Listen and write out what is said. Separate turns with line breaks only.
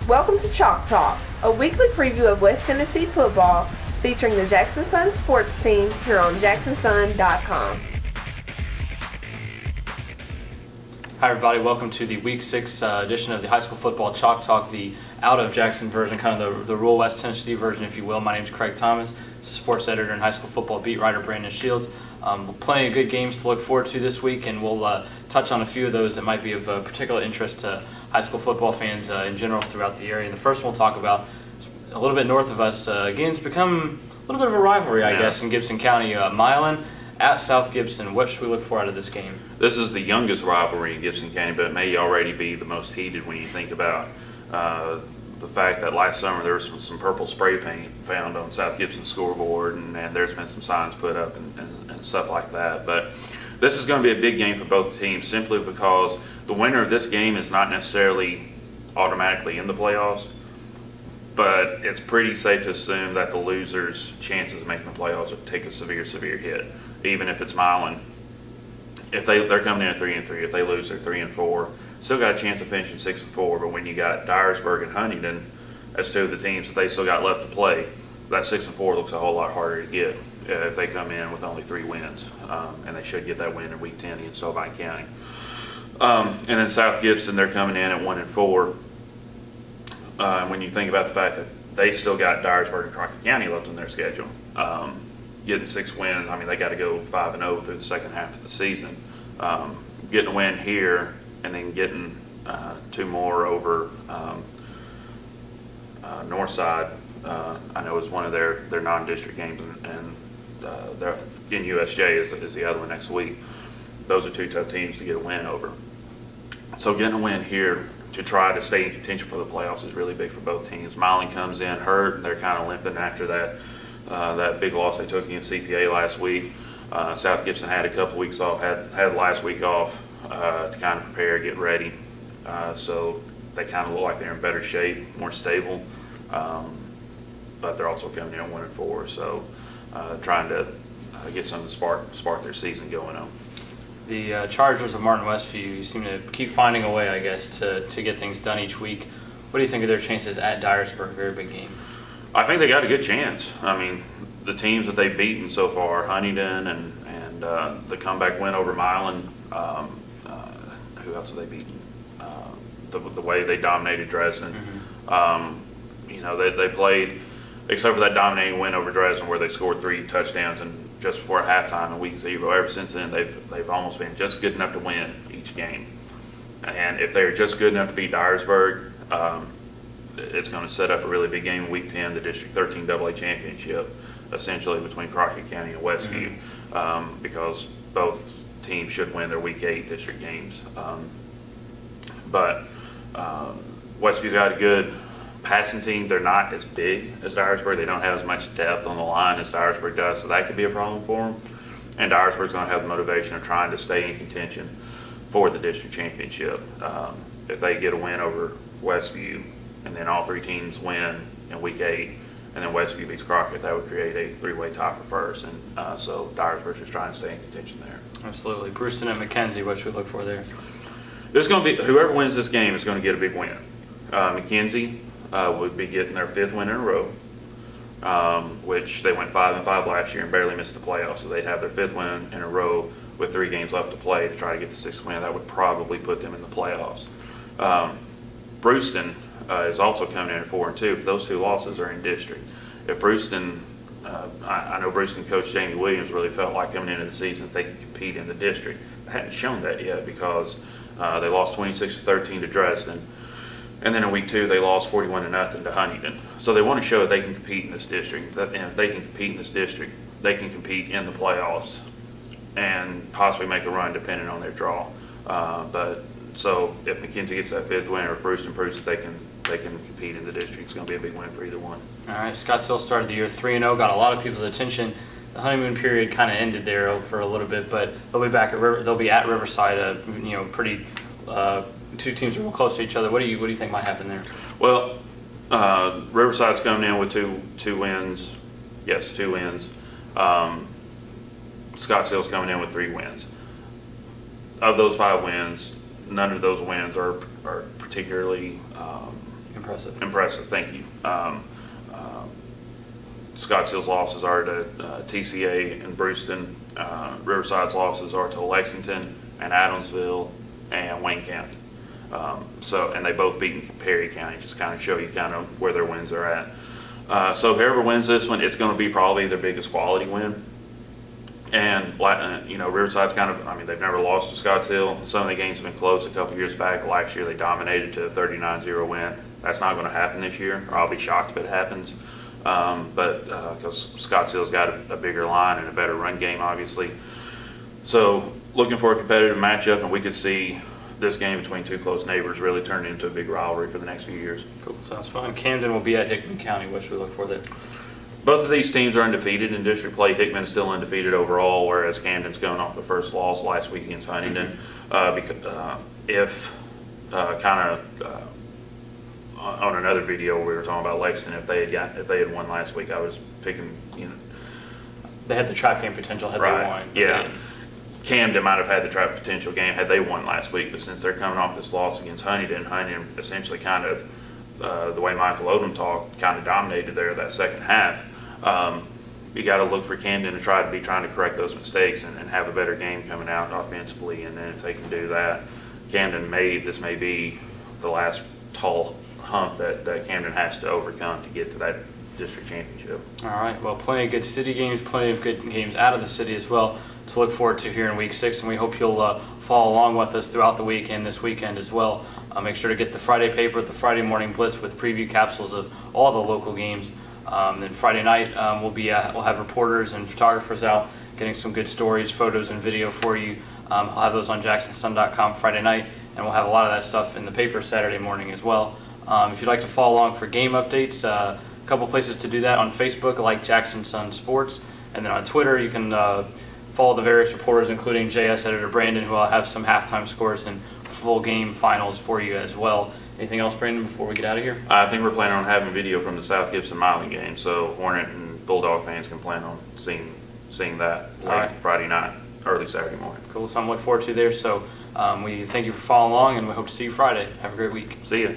Welcome to Chalk Talk, a weekly preview of West Tennessee football featuring the JSUN sports team here on JacksonSun.com.
Hi everybody, welcome to the Week 6 edition of the High School Football Chalk Talk, the out of Jackson version, kind of the rural West Tennessee version, if you will. My name is Craig Thomas, sports editor and high school football beat writer Brandon Shields. Plenty of good games to look forward to this week, and we'll touch on a few of those that might be of particular interest to high school football fans in general throughout the area. And the first one we'll talk about is a little bit north of us. Again, it's become a little bit of a rivalry, I guess, in Gibson County. Milan at South Gibson. What should we look for out of this game?
This is the youngest rivalry in Gibson County, but it may already be the most heated when you think about the fact that last summer there was some purple spray paint found on South Gibson's scoreboard, and there's been some signs put up and stuff like that. But this is going to be a big game for both teams, simply because the winner of this game is not necessarily automatically in the playoffs, but it's pretty safe to assume that the loser's chances of making the playoffs will take a severe hit, even if it's Milan. If they're coming in at 3-3, if they lose, they're 3-4. Still got a chance of finishing 6-4. But when you got Dyersburg and Huntington as two of the teams that they still got left to play, that 6-4 looks a whole lot harder to get if they come in with only 3 wins, and they should get that win in Week 10 against Sylvine County. And then South Gibson, they're coming in at 1-4. When you think about the fact that they still got Dyersburg and Crockett County left in their schedule, getting 6 wins, I mean, they got to go 5-0 through the second half of the season. Getting a win here and then getting 2 more over Northside, I know is one of their non-district games, and they're in USJ is the other one next week. Those are 2 tough teams to get a win over. So getting a win here to try to stay in contention for the playoffs is really big for both teams. Milan comes in hurt, and they're kind of limping after that big loss they took against CPA last week. South Gibson had a couple weeks off, had last week off to kind of prepare, get ready. So they kind of look like they're in better shape, more stable. But they're also coming in at 1-4, so trying to get something to spark their season going on.
The Chargers of Martin Westview seem to keep finding a way, I guess, to get things done each week. What do you think of their chances at Dyersburg? Very big game. I
think they got a good chance. I mean, the teams that they've beaten so far, Huntington and the comeback win over Milan, who else have they beaten? The way they dominated Dresden. Mm-hmm. They played, except for that dominating win over Dresden where they scored 3 touchdowns and just before halftime in week 0. Ever since then, they've almost been just good enough to win each game. And if they're just good enough to beat Dyersburg, it's going to set up a really big game in Week 10, the District 13 AA Championship, essentially between Crockett County and Westview, because both teams should win their Week 8 district games. But Westview's got a good passing team. They're not as big as Dyersburg. They don't have as much depth on the line as Dyersburg does, so that could be a problem for them. And Dyersburg's going to have the motivation of trying to stay in contention for the district championship. If they get a win over Westview, and then all 3 teams win in Week 8, and then Westview beats Crockett, that would create a 3-way tie for first. And so Dyersburg's just trying to stay in contention there.
Absolutely. Brewston and McKenzie, what should we look for there?
There's going to be, whoever wins this game is going to get a big win. McKenzie would be getting their 5th win in a row, which they went 5-5 last year and barely missed the playoffs. So they'd have their 5th win in a row with 3 games left to play to try to get the 6th win. That would probably put them in the playoffs. Brewston is also coming in at 4-2. But those 2 losses are in district. If Brewston, I know Brewston coach Jamie Williams really felt like coming into the season they could compete in the district. They hadn't shown that yet because they lost 26-13 to Dresden. And then in Week 2, they lost 41-0 to Huntington. So they want to show that they can compete in this district. And if they can compete in this district, they can compete in the playoffs and possibly make a run depending on their draw. So if McKenzie gets that 5th win or Brewston proves that they can compete in the district, it's going to be a big win for either one.
All right, Scottsdale started the year 3-0, got a lot of people's attention. The honeymoon period kind of ended there for a little bit, but they'll be back they'll be at Riverside, pretty 2 teams are real close to each other. What do you think might happen there?
Well, Riverside's coming in with two wins. Yes, 2 wins. Scottsdale's coming in with 3 wins. Of those 5 wins, none of those wins are particularly
Impressive.
Impressive, thank you. Scottsdale's losses are to TCA and Brewston. Riverside's losses are to Lexington and Adamsville and Wayne County. And they both beat Perry County, just kind of show you kind of where their wins are at. So whoever wins this one, it's going to be probably their biggest quality win. And, Riverside's they've never lost to Scottsdale. Some of the games have been close a couple years back. Last year they dominated to a 39-0 win. That's not going to happen this year, or I'll be shocked if it happens. Because Scottsdale's got a bigger line and a better run game, obviously. So looking for a competitive matchup, and we could see this game between two close neighbors really turn into a big rivalry for the next few years.
Cool, sounds fun. Camden will be at Hickman County. What should we look for there?
Both of these teams are undefeated in district play. Hickman is still undefeated overall, whereas Camden's going off the first loss last week against Huntington. On another video we were talking about Lexington, if they had won last week, I was picking,
They had the trap game potential had they won.
Yeah. Camden might have had the trap potential game had they won last week, but since they're coming off this loss against Huntington essentially kind of, the way Michael Odom talked, kind of dominated there that second half. You got to look for Camden to trying to correct those mistakes and have a better game coming out offensively, and then if they can do that, this may be the last tall hump that Camden has to overcome to get to that district championship.
All right, well, plenty of good city games, plenty of good games out of the city as well to look forward to here in week 6, and we hope you'll follow along with us throughout the week and this weekend as well. Make sure to get the Friday paper, the Friday morning blitz with preview capsules of all the local games. Then Friday night we'll have reporters and photographers out getting some good stories, photos, and video for you. I'll have those on JacksonSun.com Friday night, and we'll have a lot of that stuff in the paper Saturday morning as well. If you'd like to follow along for game updates, a couple places to do that on Facebook, like Jackson Sun Sports, and then on Twitter you can follow the various reporters, including JS editor Brandon, who will have some halftime scores and full game finals for you as well. Anything else, Brandon, before we get out of here?
I think we're planning on having video from the South Gibson Miling game, so Hornet and Bulldog fans can plan on seeing that late Friday night, early Saturday morning.
Cool, something to look forward to there. So we thank you for following along, and we hope to see you Friday. Have a great week.
See ya.